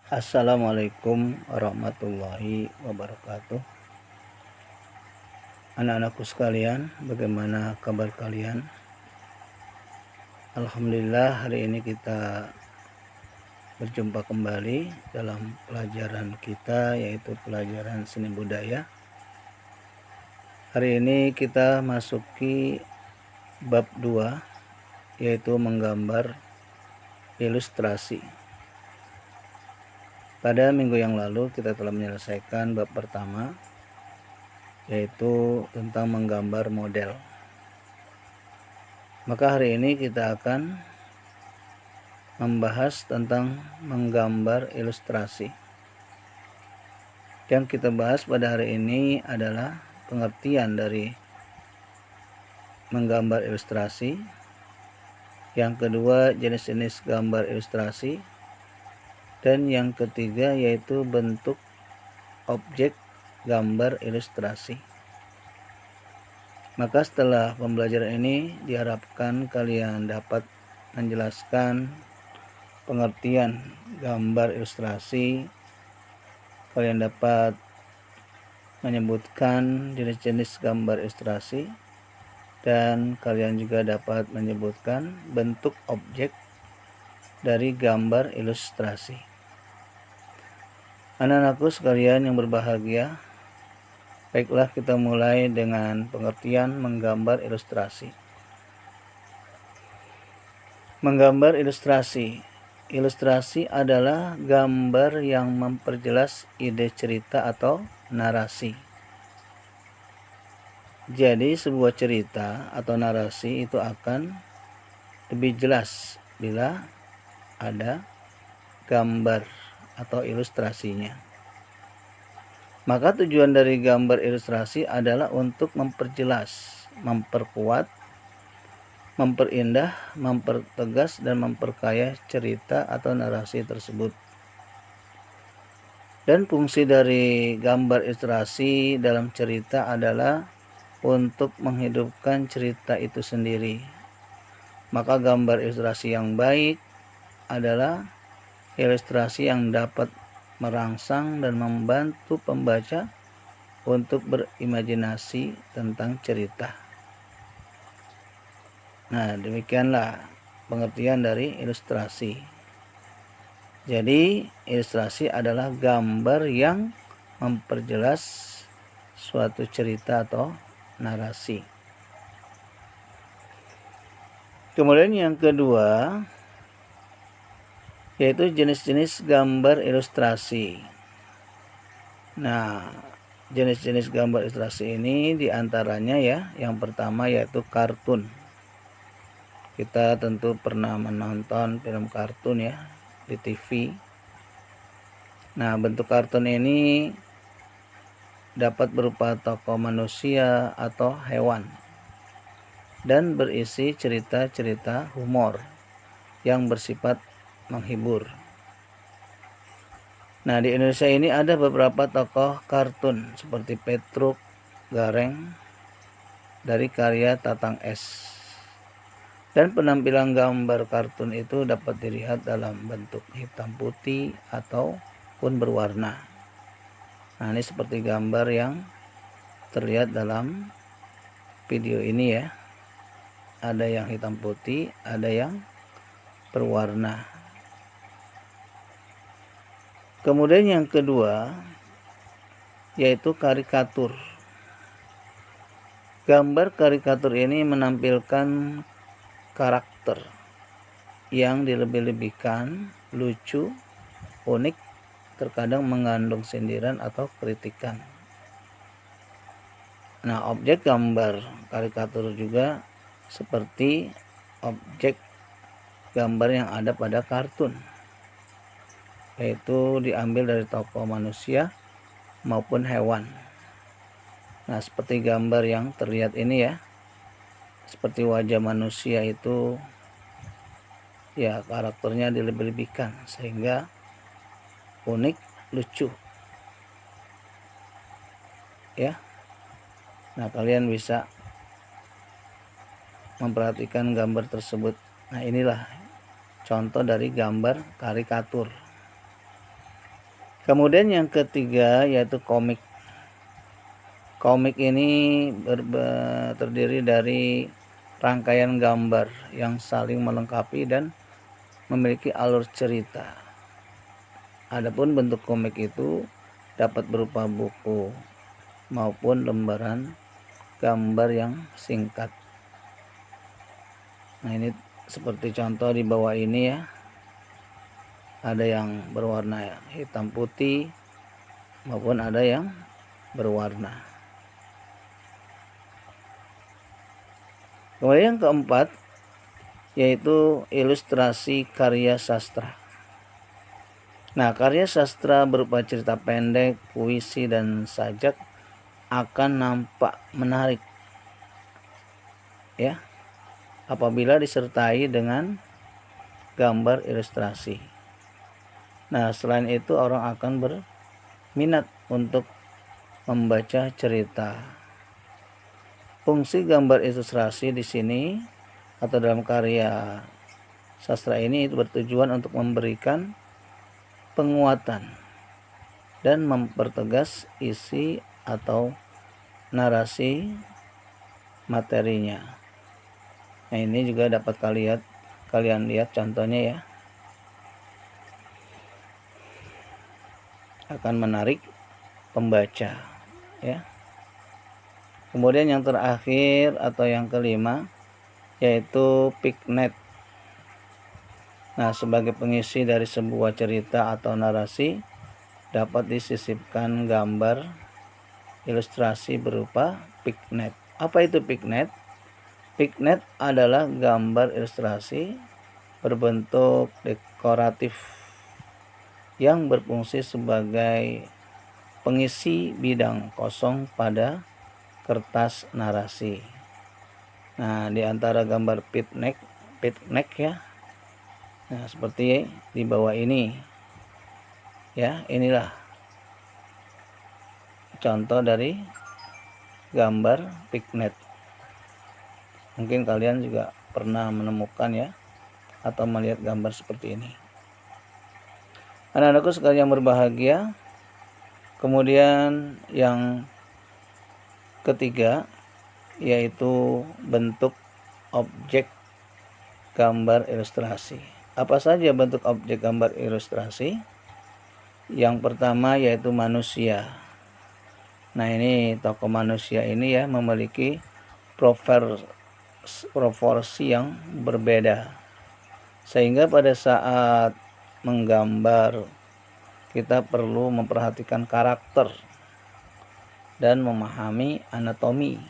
Assalamualaikum warahmatullahi wabarakatuh. Anak-anakku sekalian, bagaimana kabar kalian? Alhamdulillah, hari ini kita berjumpa kembali dalam pelajaran kita, yaitu pelajaran seni budaya. Hari ini kita masuki bab 2, yaitu menggambar ilustrasi. Pada minggu yang lalu kita telah menyelesaikan bab pertama, yaitu tentang menggambar model. Maka hari ini kita akan membahas tentang menggambar ilustrasi. Yang kita bahas pada hari ini adalah pengertian dari menggambar ilustrasi. Yang kedua, jenis-jenis gambar ilustrasi. Dan yang ketiga yaitu bentuk objek gambar ilustrasi. Maka setelah pembelajaran ini diharapkan kalian dapat menjelaskan pengertian gambar ilustrasi, kalian dapat menyebutkan jenis-jenis gambar ilustrasi, dan kalian juga dapat menyebutkan bentuk objek dari gambar ilustrasi. Anak-anakku sekalian yang berbahagia, baiklah kita mulai dengan pengertian menggambar ilustrasi. Menggambar ilustrasi. Ilustrasi adalah gambar yang memperjelas ide cerita atau narasi. Jadi sebuah cerita atau narasi itu akan lebih jelas bila ada gambar atau ilustrasinya. Maka tujuan dari gambar ilustrasi adalah untuk memperjelas, memperkuat, memperindah, mempertegas, dan memperkaya cerita atau narasi tersebut. Dan fungsi dari gambar ilustrasi dalam cerita adalah untuk menghidupkan cerita itu sendiri. Maka gambar ilustrasi yang baik adalah ilustrasi yang dapat merangsang dan membantu pembaca untuk berimajinasi tentang cerita. Nah, demikianlah pengertian dari ilustrasi. Jadi, ilustrasi adalah gambar yang memperjelas suatu cerita atau narasi. Kemudian yang kedua, yaitu jenis-jenis gambar ilustrasi. Nah, jenis-jenis gambar ilustrasi ini diantaranya ya, yang pertama yaitu kartun. Kita tentu pernah menonton film kartun ya di TV. Nah, bentuk kartun ini dapat berupa tokoh manusia atau hewan dan berisi cerita-cerita humor yang bersifat menghibur. Nah, di Indonesia ini ada beberapa tokoh kartun seperti Petruk, Gareng dari karya Tatang S. Dan penampilan gambar kartun itu dapat dilihat dalam bentuk hitam putih ataupun berwarna. Nah, ini seperti gambar yang terlihat dalam video ini ya. Ada yang hitam putih, ada yang berwarna. Kemudian yang kedua yaitu karikatur. Gambar karikatur ini menampilkan karakter yang dilebih-lebihkan, lucu, unik, terkadang mengandung sindiran atau kritikan. Nah, objek gambar karikatur juga seperti objek gambar yang ada pada kartun, yaitu diambil dari tokoh manusia maupun hewan. Nah, seperti gambar yang terlihat ini ya, seperti wajah manusia itu ya karakternya dilebih-lebihkan sehingga unik, lucu ya. Nah, kalian bisa memperhatikan gambar tersebut. Nah, inilah contoh dari gambar karikatur. Kemudian yang ketiga yaitu komik. Komik ini terdiri dari rangkaian gambar yang saling melengkapi dan memiliki alur cerita. Adapun bentuk komik itu dapat berupa buku maupun lembaran gambar yang singkat. Nah, ini seperti contoh di bawah ini ya. Ada yang berwarna hitam putih maupun ada yang berwarna. Kemudian yang keempat yaitu ilustrasi karya sastra. Nah, karya sastra berupa cerita pendek, puisi, dan sajak akan nampak menarik ya apabila disertai dengan gambar ilustrasi. Nah, selain itu orang akan berminat untuk membaca cerita. Fungsi gambar ilustrasi di sini atau dalam karya sastra ini itu bertujuan untuk memberikan penguatan dan mempertegas isi atau narasi materinya. Nah, ini juga dapat kalian lihat contohnya ya. Akan menarik pembaca ya. Kemudian yang terakhir atau yang kelima yaitu pignet. Nah, sebagai pengisi dari sebuah cerita atau narasi dapat disisipkan gambar ilustrasi berupa pignet. Apa itu pignet? Pignet adalah gambar ilustrasi berbentuk dekoratif yang berfungsi sebagai pengisi bidang kosong pada kertas narasi. Nah, di antara gambar pignet ya. Nah, seperti di bawah ini. Ya, inilah contoh dari gambar pignet. Mungkin kalian juga pernah menemukan ya atau melihat gambar seperti ini. Anak-anakku sekalian berbahagia. Kemudian yang ketiga yaitu bentuk objek gambar ilustrasi. Apa saja bentuk objek gambar ilustrasi? Yang pertama yaitu manusia. Nah, ini tokoh manusia ini ya memiliki proporsi yang berbeda. Sehingga pada saat menggambar kita perlu memperhatikan karakter dan memahami anatomi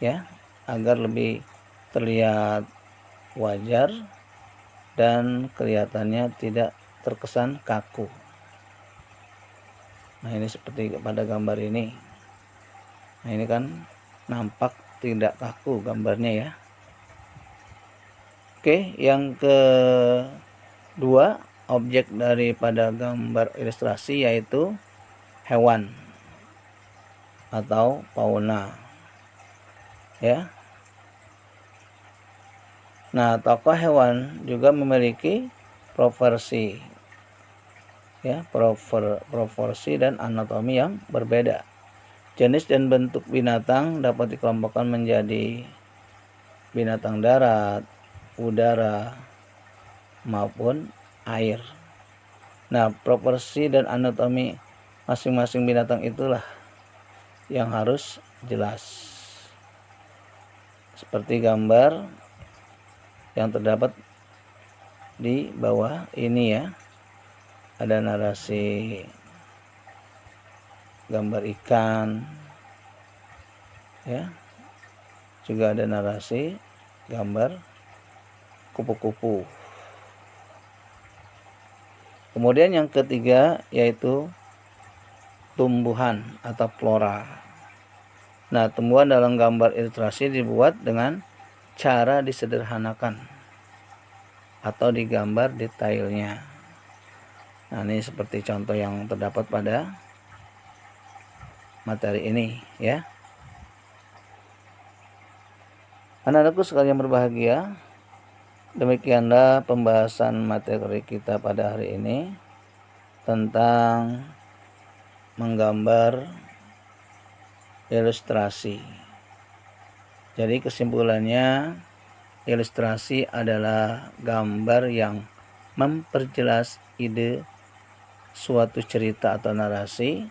ya agar lebih terlihat wajar dan kelihatannya tidak terkesan kaku. Nah, ini seperti pada gambar ini. Nah, ini kan nampak tidak kaku gambarnya ya. Oke, yang kedua objek daripada gambar ilustrasi yaitu hewan atau fauna ya. Nah, tokoh hewan juga memiliki proporsi ya, proporsi dan anatomi yang berbeda. Jenis dan bentuk binatang dapat dikelompokkan menjadi binatang darat, udara, maupun air. Nah, proporsi dan anatomi masing-masing binatang itulah yang harus jelas. Seperti gambar yang terdapat di bawah ini ya. Ada narasi gambar ikan ya. Juga ada narasi gambar kupu-kupu. Kemudian yang ketiga yaitu tumbuhan atau flora. Nah, tumbuhan dalam gambar ilustrasi dibuat dengan cara disederhanakan atau digambar detailnya. Nah, ini seperti contoh yang terdapat pada materi ini ya. Anak-anakku sekalian berbahagia, demikianlah pembahasan materi kita pada hari ini. tentang menggambar ilustrasi. Jadi kesimpulannya, ilustrasi adalah gambar yang memperjelas ide suatu cerita atau narasi,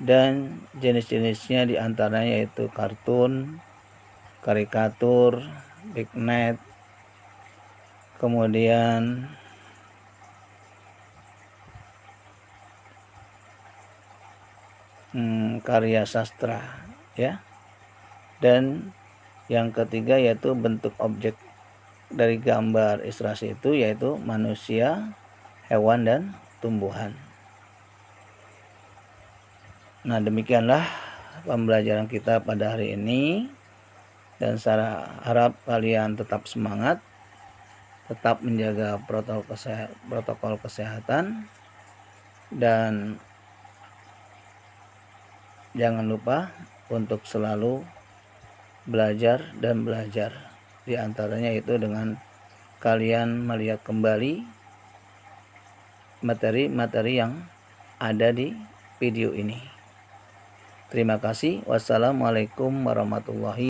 dan jenis-jenisnya diantaranya yaitu kartun, karikatur, vignette, kemudian karya sastra, ya. Dan yang ketiga yaitu bentuk objek dari gambar ilustrasi itu yaitu manusia, hewan, dan tumbuhan. Nah, demikianlah pembelajaran kita pada hari ini, dan saya harap kalian tetap semangat, tetap menjaga protokol kesehatan, dan jangan lupa untuk selalu belajar dan belajar. Di antaranya itu dengan kalian melihat kembali materi-materi yang ada di video ini. Terima kasih. Wassalamualaikum warahmatullahi